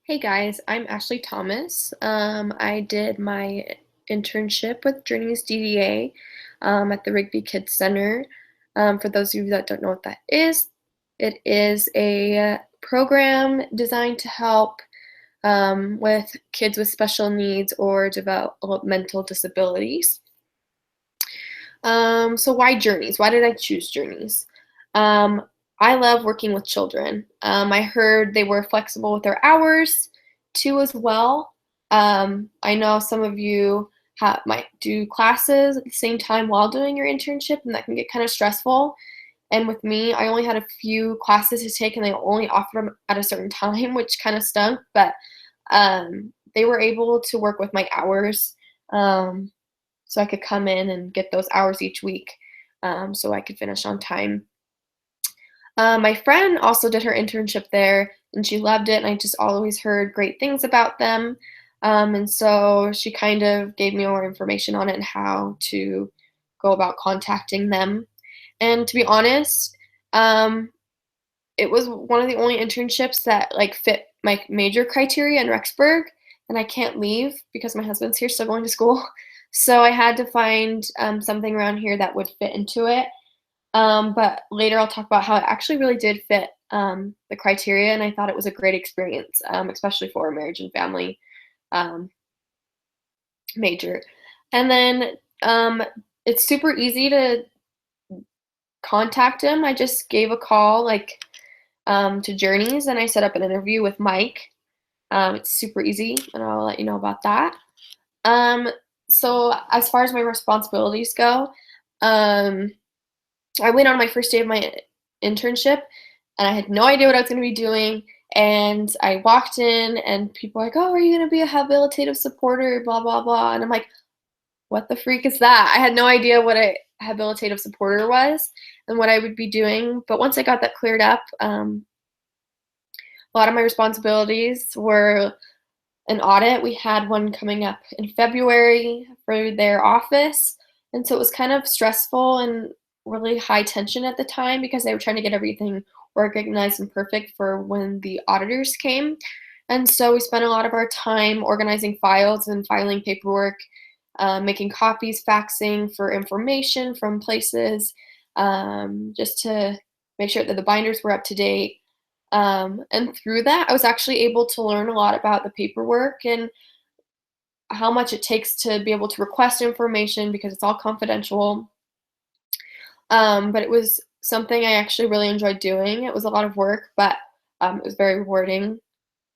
Hey guys, I'm Ashley Thomas. I did my internship with Journey's DDA at the Rigby Kids Center. For those of you that don't know what that is, it is a program designed to help with kids with special needs or developmental disabilities. So why Journeys? Why did I choose Journeys? Um, I love working with children. I heard they were flexible with their hours too as well. I know some of you might do classes at the same time while doing your internship, and that can get kind of stressful. And with me, I only had a few classes to take, and they only offered them at a certain time, which kind of stunk. But they were able to work with my hours. So I could come in and get those hours each week, so I could finish on time. My friend also did her internship there, and she loved it, and I just always heard great things about them. And so she kind of gave me more information on it and how to go about contacting them. And to be honest, um, it was one of the only internships that like fit my major criteria in Rexburg, and I can't leave because my husband's here still going to school. So I had to find something around here that would fit into it. But later I'll talk about how it actually really did fit the criteria, and I thought it was a great experience, especially for a marriage and family um, major. And then it's super easy to contact him. I just gave a call to Journeys, and I set up an interview with Mike. It's super easy, and I'll let you know about that. Um, so as far as my responsibilities go, um, I went on my first day of my internship, and I had no idea what I was going to be doing. And I walked in, and people were like, "Oh, are you going to be a habilitative supporter?" Blah blah blah. And I'm like, "What the freak is that?" I had no idea what a habilitative supporter was and what I would be doing. But once I got that cleared up, a lot of my responsibilities were an audit. We had one coming up in February for their office, and so it was kind of stressful and really high tension at the time because they were trying to get everything organized and perfect for when the auditors came. And so we spent a lot of our time organizing files and filing paperwork, making copies, faxing for information from places, just to make sure that the binders were up to date. And through that, I was actually able to learn a lot about the paperwork and how much it takes to be able to request information because it's all confidential. But it was something I actually really enjoyed doing. It was a lot of work, but it was very rewarding.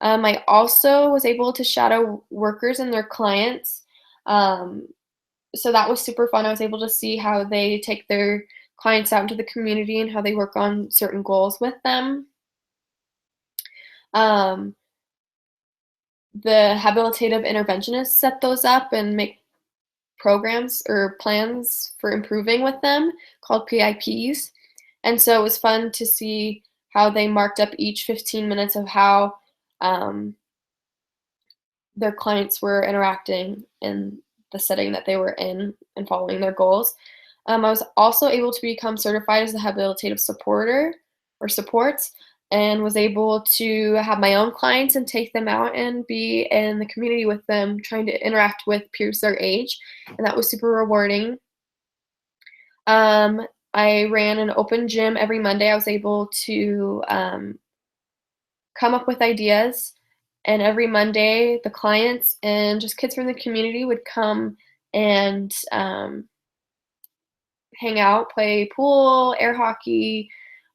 I also was able to shadow workers and their clients. Um, so that was super fun. I was able to see how they take their clients out into the community and how they work on certain goals with them. Um, the habilitative interventionists set those up and make programs or plans for improving with them called PIPs. And so it was fun to see how they marked up each 15 minutes of how um, their clients were interacting in the setting that they were in and following their goals. I was also able to become certified as a habilitative supporter or supports, and was able to have my own clients and take them out and be in the community with them, trying to interact with peers their age, and that was super rewarding. Um, I ran an open gym every Monday. I was able to come up with ideas, and every Monday, the clients and just kids from the community would come and hang out, play pool, air hockey.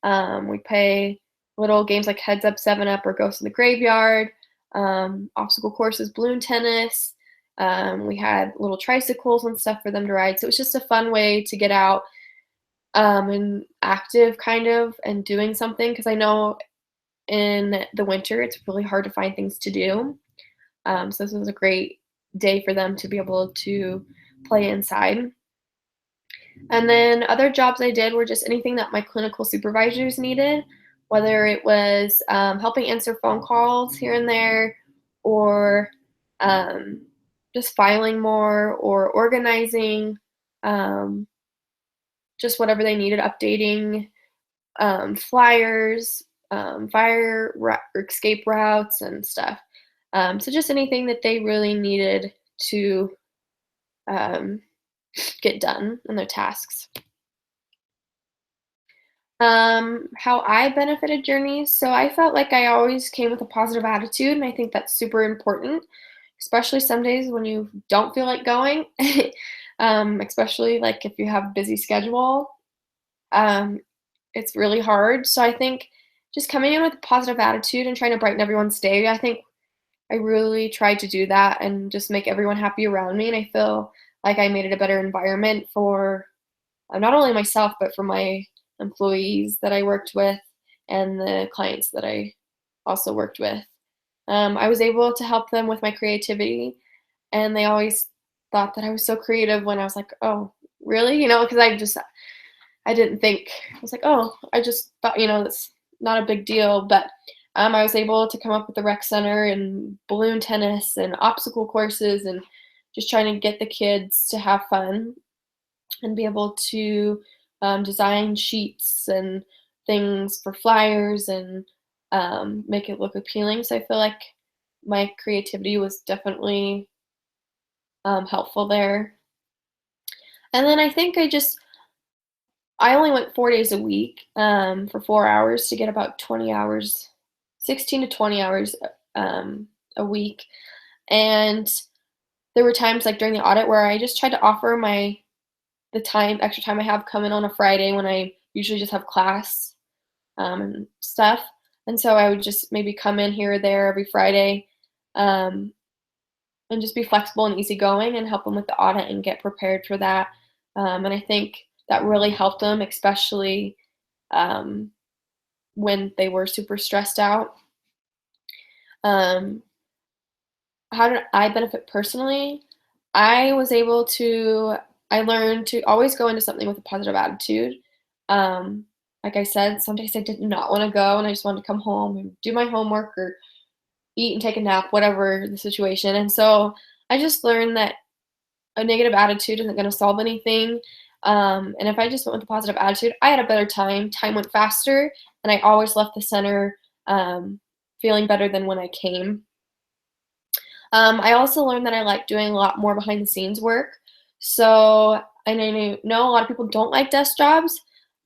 We play little games like Heads Up, 7 Up, or Ghost in the Graveyard, obstacle courses, balloon tennis. We had little tricycles and stuff for them to ride. So it was just a fun way to get out and active, kind of, and doing something. Because I know in the winter it's really hard to find things to do. So this was a great day for them to be able to play inside. And then other jobs I did were just anything that my clinical supervisors needed, whether it was helping answer phone calls here and there, or um, just filing more, or organizing, um, just whatever they needed, updating flyers, fire escape routes, and stuff. So just anything that they really needed to um, get done in their tasks. How I benefited journeys. So I felt like I always came with a positive attitude, and I think that's super important, especially some days when you don't feel like going. Especially like if you have a busy schedule. Um, it's really hard. So I think just coming in with a positive attitude and trying to brighten everyone's day, I think I really tried to do that and just make everyone happy around me. And I feel like I made it a better environment for not only myself, but for my employees that I worked with and the clients that I also worked with. I was able to help them with my creativity, and they always thought that I was so creative when I was like, "Oh, really?" Because I didn't think I was like, "Oh, I just thought it's not a big deal." But I was able to come up with the rec center and balloon tennis and obstacle courses and just trying to get the kids to have fun and be able to design sheets and things for flyers and make it look appealing. So I feel like my creativity was definitely helpful there. And then I think I only went 4 days a week for 4 hours to get about 20 hours, 16 to 20 hours a week. And there were times like during the audit where I just tried to offer the extra time I have coming on a Friday when I usually just have class and stuff. And so I would just maybe come in here or there every Friday um, and just be flexible and easygoing and help them with the audit and get prepared for that. And I think that really helped them, especially um, when they were super stressed out. Um, how did I benefit personally? I was able to I learned to always go into something with a positive attitude. Um, like I said, some days I did not wanna go and I just wanted to come home and do my homework or eat and take a nap, whatever the situation, and so I just learned that a negative attitude isn't gonna solve anything, and if I just went with a positive attitude, I had a better time went faster, and I always left the center, feeling better than when I came. I also learned that I like doing a lot more behind the scenes work. So, and I know a lot of people don't like desk jobs,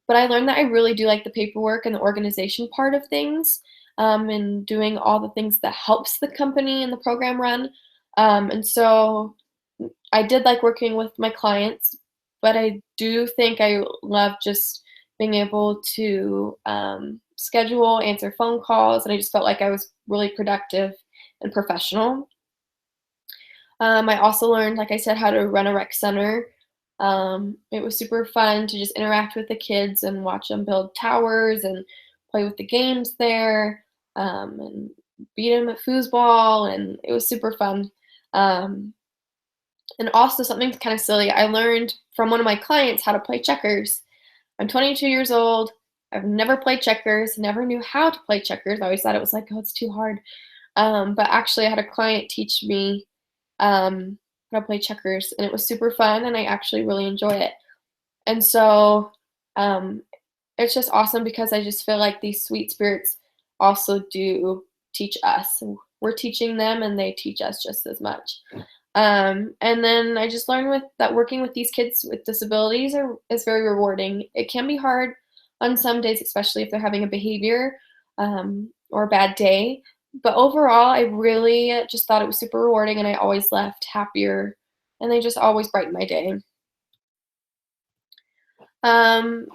but I learned that I really do like the paperwork and the organization part of things, and doing all the things that helps the company and the program run. And so I did like working with my clients, but I do think I love just being able to schedule, answer phone calls, and I just felt like I was really productive and professional. I also learned, like I said, how to run a rec center. It was super fun to just interact with the kids and watch them build towers and play with the games there, and beat them at foosball, and it was super fun. Um, and also something kind of silly, I learned from one of my clients how to play checkers. I'm 22 years old. I've never played checkers, never knew how to play checkers. I always thought it was like, oh, it's too hard. But actually, I had a client teach me how to play checkers, and it was super fun, and I actually really enjoy it. And so, um, it's just awesome because I just feel like these sweet spirits also do teach us. And we're teaching them, and they teach us just as much. And then I just learned with that working with these kids with disabilities is very rewarding. It can be hard on some days, especially if they're having a behavior or a bad day. But overall, I really just thought it was super rewarding, and I always left happier, and they just always brighten my day. Um,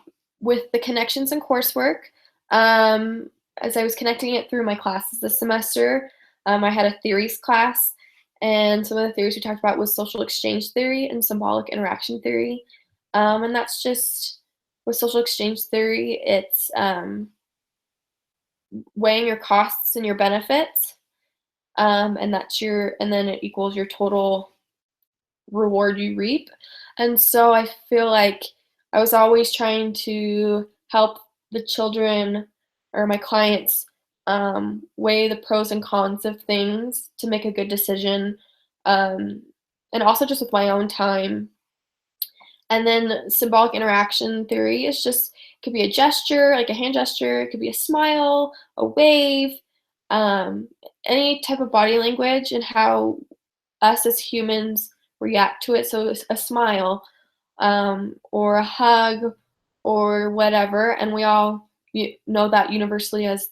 with the connections and coursework, um, as I was connecting it through my classes this semester, I had a theories class, and some of the theories we talked about was social exchange theory and symbolic interaction theory. And that's just with social exchange theory, it's weighing your costs and your benefits, and then it equals your total reward you reap. And so I feel like I was always trying to help the children or my clients weigh the pros and cons of things to make a good decision. Um, and also just with my own time. And then symbolic interaction theory is just could be a gesture, like a hand gesture, it could be a smile, a wave, um, any type of body language and how us as humans react to it. So a smile, or a hug, or whatever, and we all know that universally as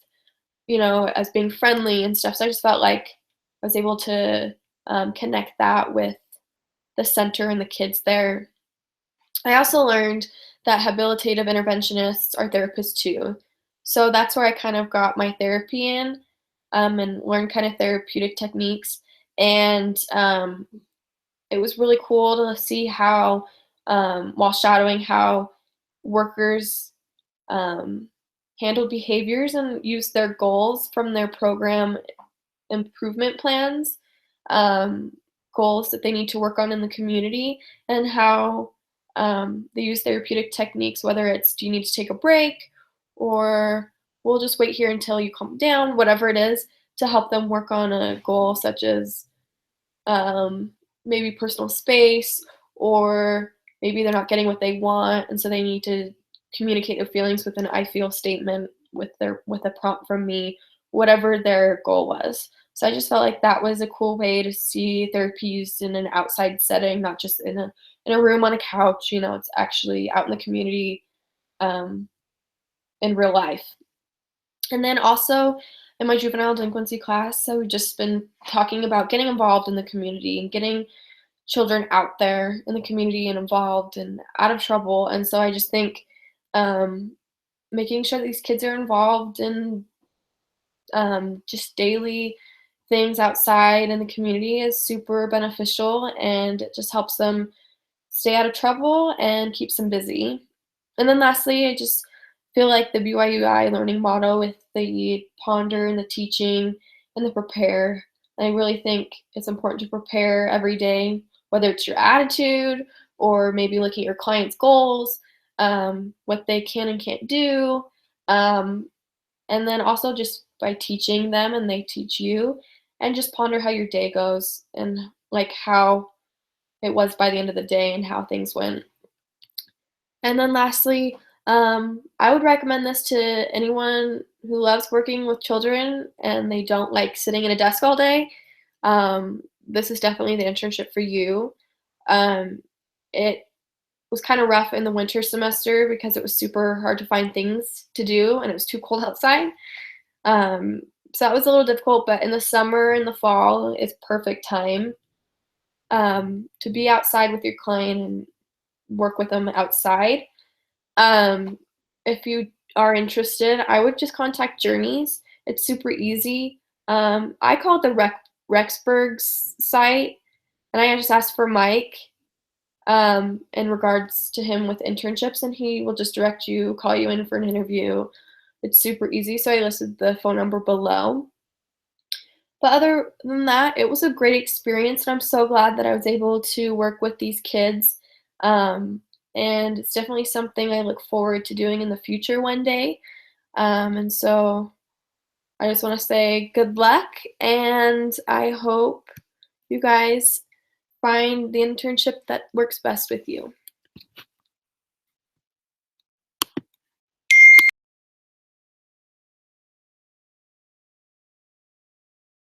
as being friendly and stuff. So I just felt like I was able to connect that with the center and the kids there. I also learned that habilitative interventionists are therapists too. So that's where I kind of got my therapy in, and learned kind of therapeutic techniques. And it was really cool to see how, while shadowing, how workers um, handled behaviors and used their goals from their program improvement plans, um, goals that they need to work on in the community, and how they use therapeutic techniques, whether it's do you need to take a break or we'll just wait here until you calm down, whatever it is, to help them work on a goal such as um, maybe personal space, or maybe they're not getting what they want, and so they need to communicate their feelings with an "I feel" statement with a prompt from me, whatever their goal was. So I just felt like that was a cool way to see therapy used in an outside setting, not just in a room on a couch. It's actually out in the community, um, in real life. And then also in my juvenile delinquency class, so we've just been talking about getting involved in the community and getting children out there in the community and involved and out of trouble. And so I just think um, making sure these kids are involved in just daily things outside in the community is super beneficial, and it just helps them stay out of trouble and keeps them busy. And then lastly, I just feel like the BYUI learning model with the ponder and the teaching and the prepare. I really think it's important to prepare every day, whether it's your attitude or maybe looking at your client's goals, what they can and can't do, um, and then also just by teaching them and they teach you, and just ponder how your day goes and like how it was by the end of the day and how things went. And then lastly, I would recommend this to anyone who loves working with children and they don't like sitting at a desk all day. This is definitely the internship for you. It was kind of rough in the winter semester because it was super hard to find things to do and it was too cold outside. Um, so that was a little difficult, but in the summer and the fall, it's perfect time to be outside with your client and work with them outside. Um, if you are interested, I would just contact Journeys. It's super easy. I called the Rexburg's site, and I just asked for Mike in regards to him with internships, and he will just direct you, call you in for an interview. It's super easy. So I listed the phone number below. But other than that, it was a great experience, and I'm so glad that I was able to work with these kids. Um, and it's definitely something I look forward to doing in the future one day. And so I just want to say good luck, and I hope you guys find the internship that works best with you.